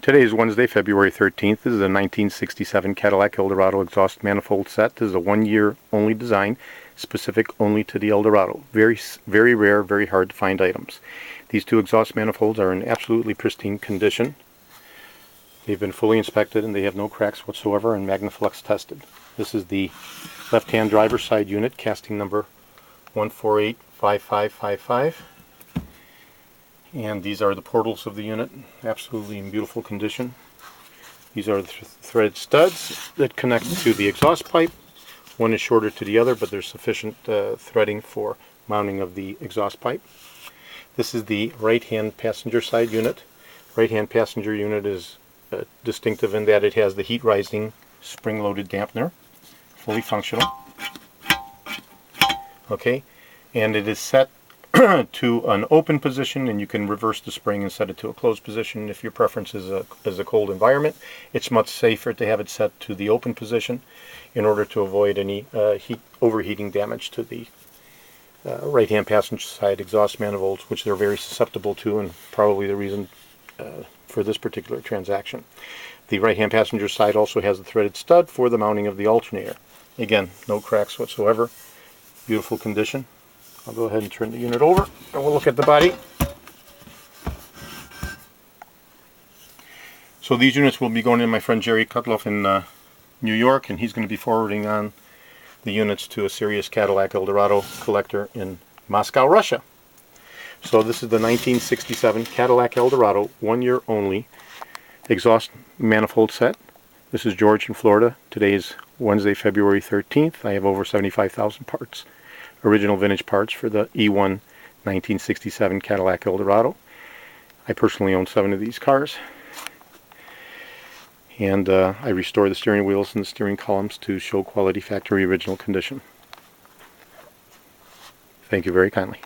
Today is Wednesday, February 13th. This is a 1967 Cadillac Eldorado exhaust manifold set. This is a one-year only design, specific only to the Eldorado. Very, very rare, very hard to find items. These two exhaust manifolds are in absolutely pristine condition. They've been fully inspected and they have no cracks whatsoever and Magna-Flux tested. This is the left-hand driver's side unit, casting number 1485555. And these are the portals of the unit, absolutely in beautiful condition. These are the threaded studs that connect to the exhaust pipe. One is shorter to the other, but there's sufficient threading for mounting of the exhaust pipe. This is the right-hand passenger side unit. Right-hand passenger unit is distinctive in that it has the heat-rising spring-loaded dampener, fully functional. Okay, and it is set to an open position, and you can reverse the spring and set it to a closed position if your preference is a cold environment. It's much safer to have it set to the open position in order to avoid any overheating damage to the right-hand passenger side exhaust manifolds, which they're very susceptible to, and probably the reason for this particular transaction. The right-hand passenger side also has a threaded stud for the mounting of the alternator. Again, no cracks whatsoever. Beautiful condition. I'll go ahead and turn the unit over and we'll look at the body. So these units will be going to my friend Jerry Kudloff in New York, and he's going to be forwarding on the units to a serious Cadillac Eldorado collector in Moscow, Russia. So this is the 1967 Cadillac Eldorado, one-year only exhaust manifold set. This is George in Florida. Today is Wednesday, February 13th. I have over 75,000 parts. Original vintage parts for the E1 1967 Cadillac Eldorado. I personally own 7 of these cars. And I restore the steering wheels and the steering columns to show quality factory original condition. Thank you very kindly.